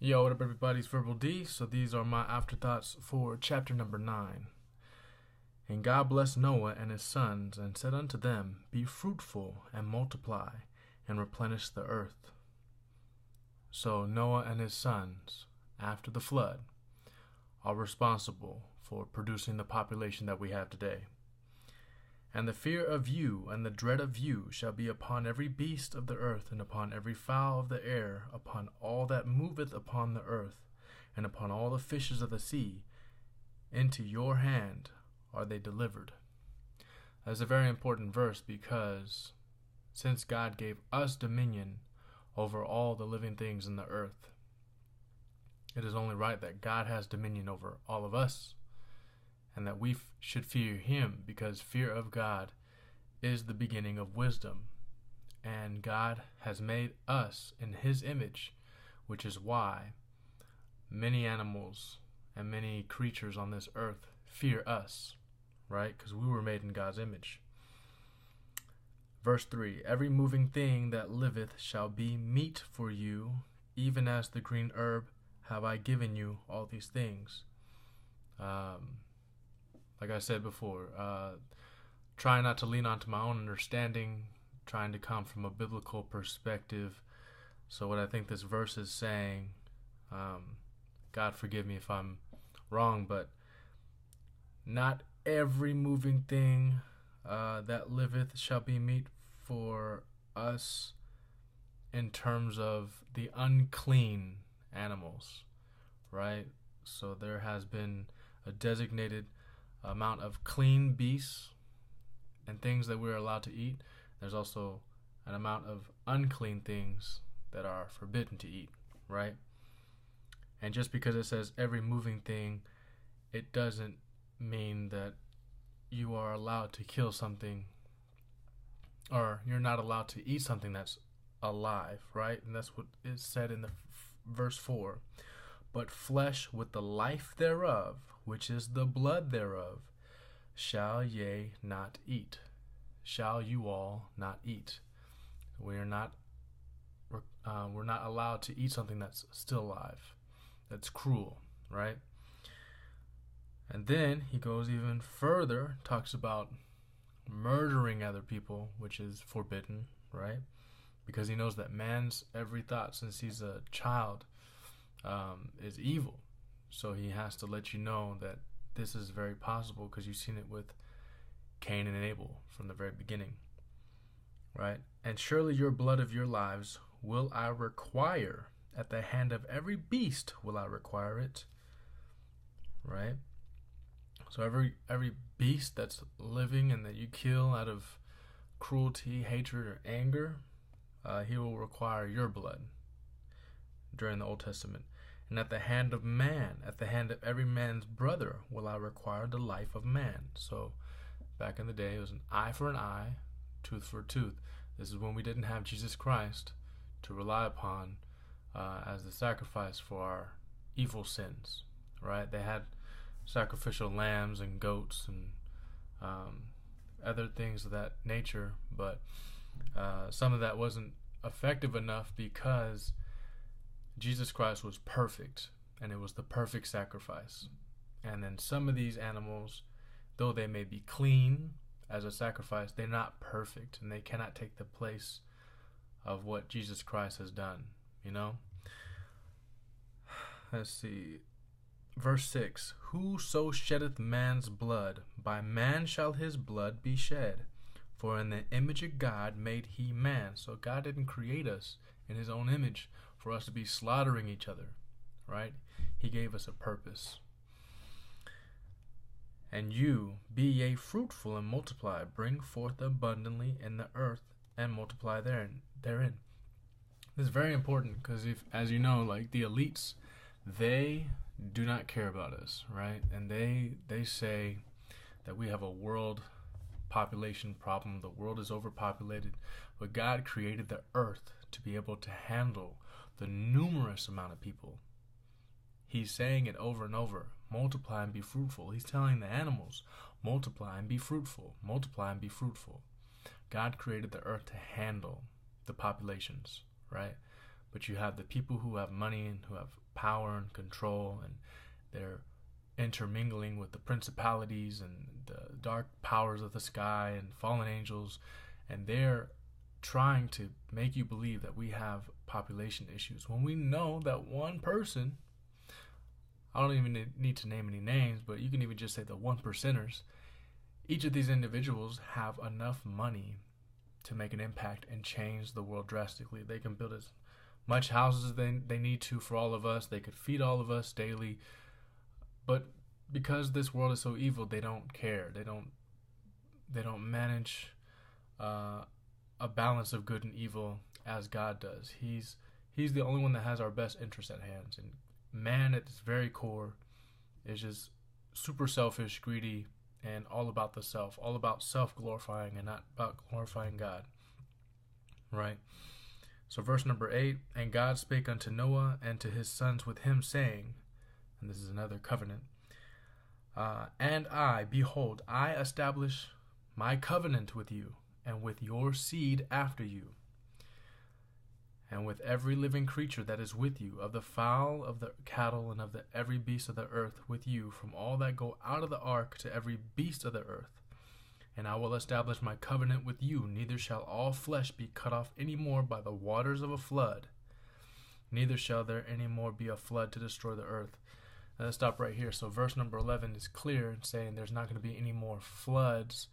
Yo, what up, everybody? It's Verbal D. So these are my afterthoughts for chapter number 9. And God blessed Noah and his sons, and said unto them, Be fruitful, and multiply, and replenish the earth. So Noah and his sons, after the flood, are responsible for producing the population that we have today. And the fear of you and the dread of you shall be upon every beast of the earth, and upon every fowl of the air, upon all that moveth upon the earth, and upon all the fishes of the sea. Into your hand are they delivered. That's a very important verse, because since God gave us dominion over all the living things in the earth, it is only right that God has dominion over all of us, and that we should fear Him, because fear of God is the beginning of wisdom. And God has made us in His image, which is why many animals and many creatures on this earth fear us, right? Because we were made in God's image. Verse 3, Every moving thing that liveth shall be meat for you, even as the green herb have I given you all these things. Like I said before, trying not to lean onto my own understanding, trying to come from a biblical perspective. So what I think this verse is saying, God forgive me if I'm wrong, but not every moving thing that liveth shall be meat for us, in terms of the unclean animals, right? So there has been a designated amount of clean beasts and things that we're allowed to eat. There's also an amount of unclean things that are forbidden to eat, right? And just because it says every moving thing, it doesn't mean that you are allowed to kill something, or you're not allowed to eat something that's alive, right? And that's what is said in the verse 4. But flesh with the life thereof, which is the blood thereof, shall ye not eat. Shall you all not eat? We're not allowed to eat something that's still alive, that's cruel, right? And then he goes even further, talks about murdering other people, which is forbidden, right? Because he knows that man's every thought, since he's a child, is evil. So he has to let you know that this is very possible, because you've seen it with Cain and Abel from the very beginning, right? And surely your blood of your lives will I require, at the hand of every beast will I require it, right? So every beast that's living and that you kill out of cruelty, hatred, or anger, he will require your blood during the Old Testament. And at the hand of man, at the hand of every man's brother, will I require the life of man. So back in the day, it was an eye for an eye, tooth for a tooth. This is when we didn't have Jesus Christ to rely upon as the sacrifice for our evil sins, right? They had sacrificial lambs and goats and other things of that nature, but some of that wasn't effective enough, because Jesus Christ was perfect, and it was the perfect sacrifice. And then some of these animals, though they may be clean as a sacrifice, they're not perfect, and they cannot take the place of what Jesus Christ has done, you know? Let's see. Verse 6, Whoso sheddeth man's blood, by man shall his blood be shed. For in the image of God made he man. So God didn't create us in his own image for us to be slaughtering each other, right? He gave us a purpose. And you, be ye fruitful and multiply, bring forth abundantly in the earth, and multiply therein. This is very important, because if, as you know, like the elites, they do not care about us, right? And they say that we have a world population problem. The world is overpopulated, but God created the earth to be able to handle the numerous amount of people. He's saying it over and over, multiply and be fruitful. He's telling the animals, multiply and be fruitful, multiply and be fruitful. God created the earth to handle the populations, right? but you have the people who have money and who have power and control, and they're intermingling with the principalities and the dark powers of the sky and fallen angels, and they're trying to make you believe that we have population issues when we know that one person, I don't even need to name any names, but you can even just say the 1%ers, each of these individuals have enough money to make an impact and change the world drastically. They can build as much houses as they need to for all of us. They could feed all of us daily. But because this world is so evil, they don't care. They don't manage a balance of good and evil as God does. He's the only one that has our best interest at hand. And man, at its very core, is just super selfish, greedy, and all about the self, all about self-glorifying and not about glorifying God. Right? So verse number 8, and God spake unto Noah and to his sons with him, saying, and this is another covenant, and I, behold, I establish my covenant with you, and with your seed after you, and with every living creature that is with you, of the fowl, of the cattle, and of every beast of the earth with you, from all that go out of the ark to every beast of the earth. And I will establish my covenant with you, neither shall all flesh be cut off any more by the waters of a flood, neither shall there any more be a flood to destroy the earth. Now let's stop right here. So verse number 11 is clear in saying there's not going to be any more floods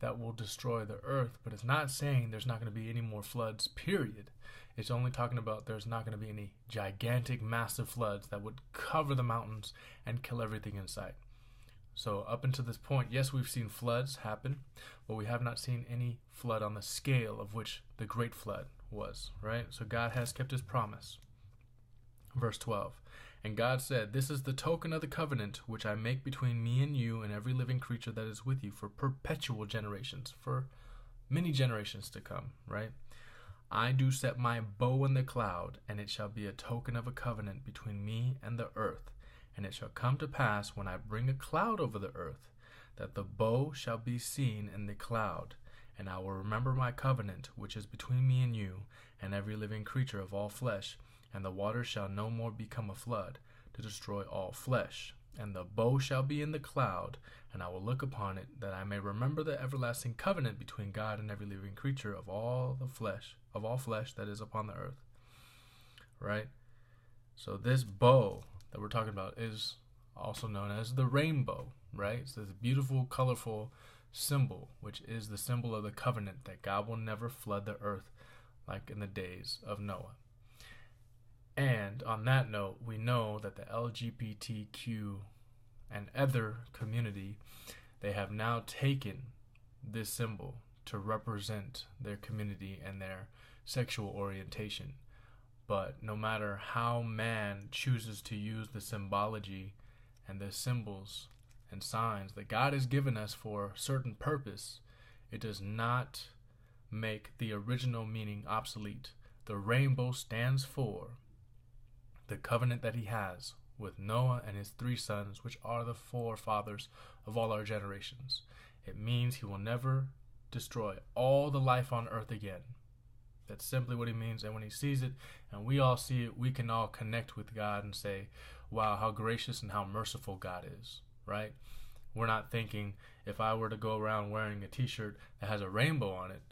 that will destroy the earth, but it's not saying there's not going to be any more floods, period. It's only talking about there's not going to be any gigantic, massive floods that would cover the mountains and kill everything in sight. So up until this point, yes, we've seen floods happen, but we have not seen any flood on the scale of which the great flood was, right? So God has kept his promise. Verse 12, and God said, this is the token of the covenant which I make between me and you and every living creature that is with you for perpetual generations, for many generations to come, right? I do set my bow in the cloud, and it shall be a token of a covenant between me and the earth. And it shall come to pass, when I bring a cloud over the earth, that the bow shall be seen in the cloud. And I will remember my covenant, which is between me and you, and every living creature of all flesh. And the waters shall no more become a flood, to destroy all flesh. And the bow shall be in the cloud, and I will look upon it, that I may remember the everlasting covenant between God and every living creature of all flesh that is upon the earth. Right? So this bow that we're talking about is also known as the rainbow, right? So it's a beautiful, colorful symbol, which is the symbol of the covenant that God will never flood the earth like in the days of Noah. And on that note, we know that the LGBTQ and other community, they have now taken this symbol to represent their community and their sexual orientation. But no matter how man chooses to use the symbology and the symbols and signs that God has given us for a certain purpose, it does not make the original meaning obsolete. The rainbow stands for the covenant that he has with Noah and his 3 sons, which are the forefathers of all our generations. It means he will never destroy all the life on earth again. That's simply what he means. And when he sees it, and we all see it, we can all connect with God and say, wow, how gracious and how merciful God is, right? We're not thinking, if I were to go around wearing a t-shirt that has a rainbow on it,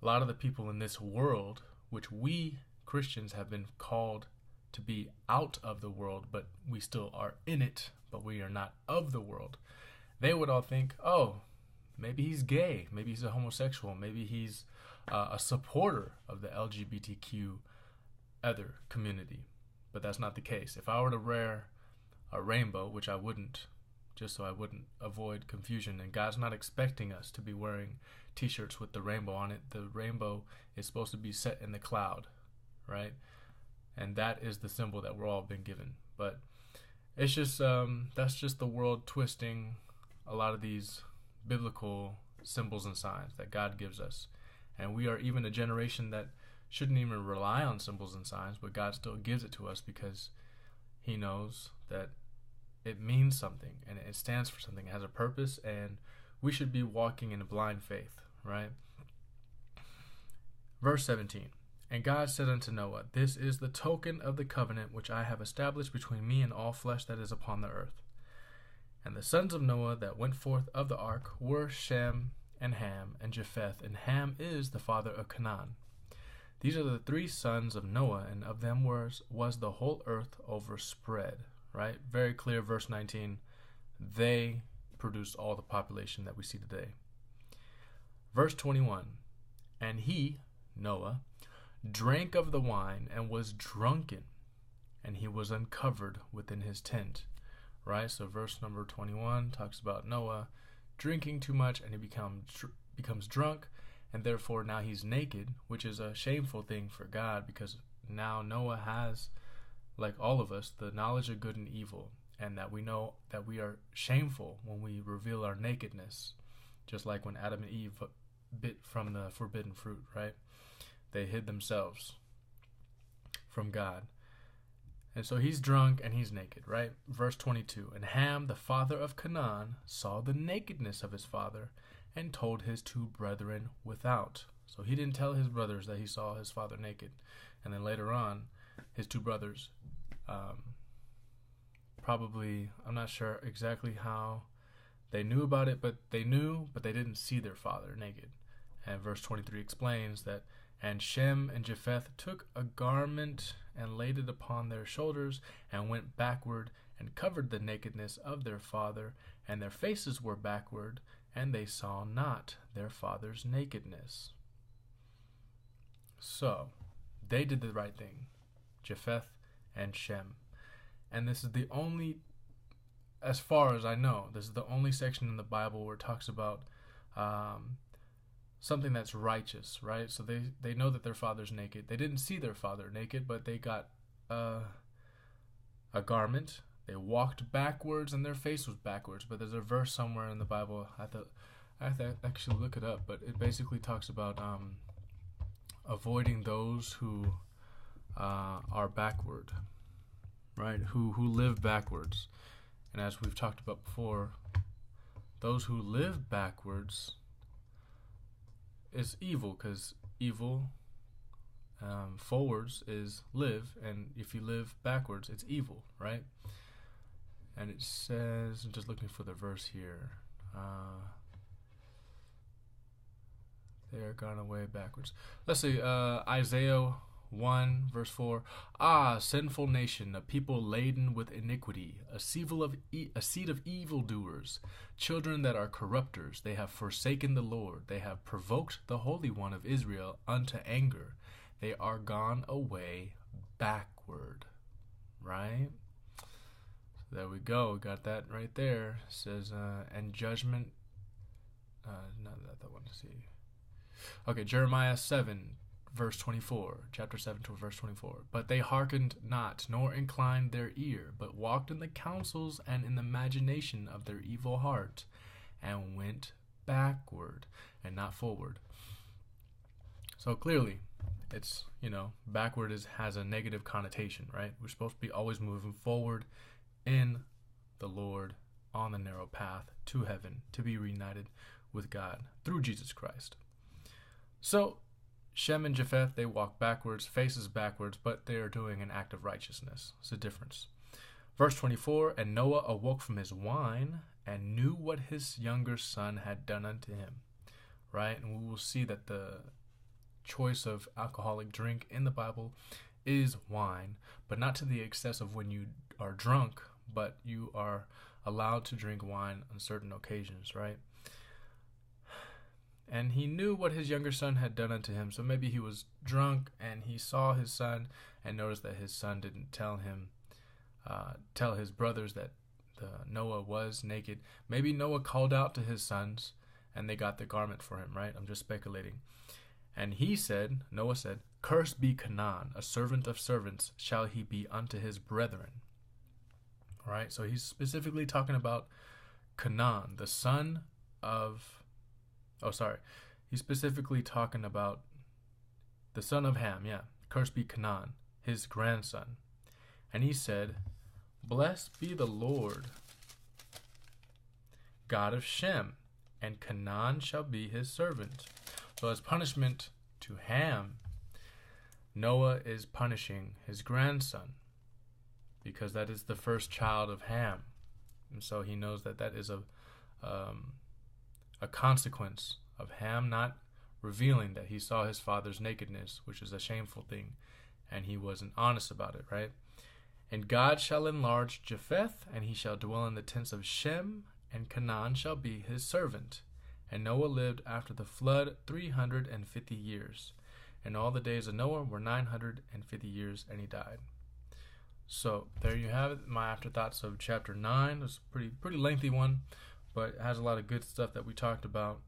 a lot of the people in this world, which we Christians have been called to be out of the world, but we still are in it, but we are not of the world, they would all think, oh, maybe he's gay, maybe he's a homosexual, maybe he's a supporter of the LGBTQ other community. But that's not the case. If I were to wear a rainbow, which I wouldn't, just so I wouldn't avoid confusion, and God's not expecting us to be wearing t-shirts with the rainbow on it. The rainbow is supposed to be set in the cloud, right? And that is the symbol that we're all been given. But it's just that's just the world twisting a lot of these biblical symbols and signs that God gives us. And we are even a generation that shouldn't even rely on symbols and signs, but God still gives it to us because he knows that it means something and it stands for something. It has a purpose, and we should be walking in a blind faith, right? Verse 17. And God said unto Noah, This is the token of the covenant which I have established between me and all flesh that is upon the earth. And the sons of Noah that went forth of the ark were Shem and Ham and Japheth, and Ham is the father of Canaan. These are the three sons of Noah, and of them was the whole earth overspread. Right? Very clear, verse 19. They produced all the population that we see today. Verse 21. And he, Noah, drank of the wine and was drunken, and he was uncovered within his tent. Right? So verse number 21 talks about Noah drinking too much, and he becomes drunk, and therefore now he's naked, which is a shameful thing for God, because now Noah has, like all of us, the knowledge of good and evil, and that we know that we are shameful when we reveal our nakedness, just like when Adam and Eve bit from the forbidden fruit, right? They hid themselves from God. And so he's drunk and he's naked, right? Verse 22, And Ham, the father of Canaan, saw the nakedness of his father and told his two brethren without. So he didn't tell his brothers that he saw his father naked. And then later on, his two brothers, probably, I'm not sure exactly how they knew about it, but they knew, but they didn't see their father naked. And verse 23 explains that, And Shem and Japheth took a garment and laid it upon their shoulders, and went backward, and covered the nakedness of their father, and their faces were backward, and they saw not their father's nakedness. So, they did the right thing, Japheth and Shem. And this is the only, as far as I know, this is the only section in the Bible where it talks about something that's righteous, right? So they know that their father's naked. They didn't see their father naked, but they got a garment. They walked backwards, and their face was backwards. But there's a verse somewhere in the Bible. I have to actually look it up, but it basically talks about avoiding those who are backward, right? Who live backwards. And as we've talked about before, those who live backwards is evil, because evil forwards is live, and if you live backwards, it's evil, right? And it says, I'm just looking for the verse here. They are gone away backwards. Let's see, Isaiah 1, verse 4. Ah, sinful nation, a people laden with iniquity, a seed of evildoers, children that are corrupters. They have forsaken the Lord. They have provoked the Holy One of Israel unto anger. They are gone away backward. Right? So there we go. We got that right there. It says, and judgment. Not that one to see. Okay, Jeremiah 7. Verse 24, chapter 7 to verse 24. But they hearkened not, nor inclined their ear, but walked in the counsels and in the imagination of their evil heart, and went backward and not forward. So clearly, it's, backward has a negative connotation, right? We're supposed to be always moving forward in the Lord on the narrow path to heaven, to be reunited with God through Jesus Christ. So, Shem and Japheth, they walk backwards, faces backwards, but they are doing an act of righteousness. It's a difference. Verse 24, And Noah awoke from his wine, and knew what his younger son had done unto him. Right? And we will see that the choice of alcoholic drink in the Bible is wine, but not to the excess of when you are drunk, but you are allowed to drink wine on certain occasions, right? And he knew what his younger son had done unto him. So maybe he was drunk and he saw his son and noticed that his son didn't tell his brothers that Noah was naked. Maybe Noah called out to his sons and they got the garment for him, right? I'm just speculating. And Noah said, Cursed be Canaan, a servant of servants shall he be unto his brethren. All right, so he's specifically talking about Canaan, the son of... He's specifically talking about the son of Ham, Cursed be Canaan, his grandson. And he said, Blessed be the Lord, God of Shem, and Canaan shall be his servant. So as punishment to Ham, Noah is punishing his grandson because that is the first child of Ham. And so he knows that that is a consequence of Ham not revealing that he saw his father's nakedness, which is a shameful thing, and he wasn't honest about it, right? And God shall enlarge Japheth, and he shall dwell in the tents of Shem, and Canaan shall be his servant. And Noah lived after the flood 350 years. And all the days of Noah were 950 years, and he died. So there you have it, my afterthoughts of chapter 9. It's a pretty lengthy one, but it has a lot of good stuff that we talked about.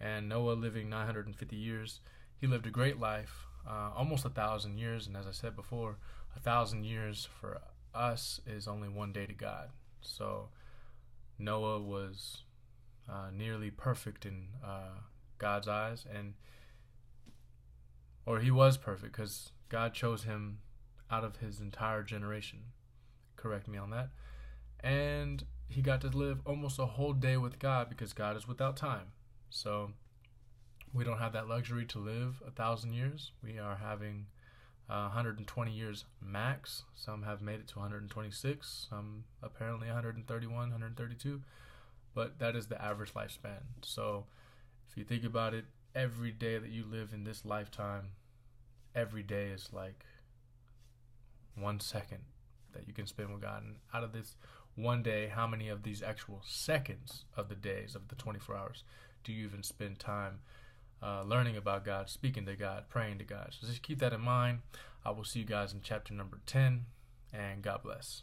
And Noah living 950 years, he lived a great life, almost 1,000 years. And as I said before, 1,000 years for us is only one day to God. So Noah was nearly perfect in God's eyes, or he was perfect because God chose him out of his entire generation. Correct me on that. And he got to live almost a whole day with God because God is without time. So we don't have that luxury to live 1,000 years. We are having 120 years max. Some have made it to 126, some apparently 131, 132, but that is the average lifespan. So if you think about it, every day that you live in this lifetime, every day is like 1 second that you can spend with God. And out of this one day, how many of these actual seconds of the days of the 24 hours do you even spend time learning about God, speaking to God, praying to God? So just keep that in mind. I will see you guys in chapter number 10, and God bless.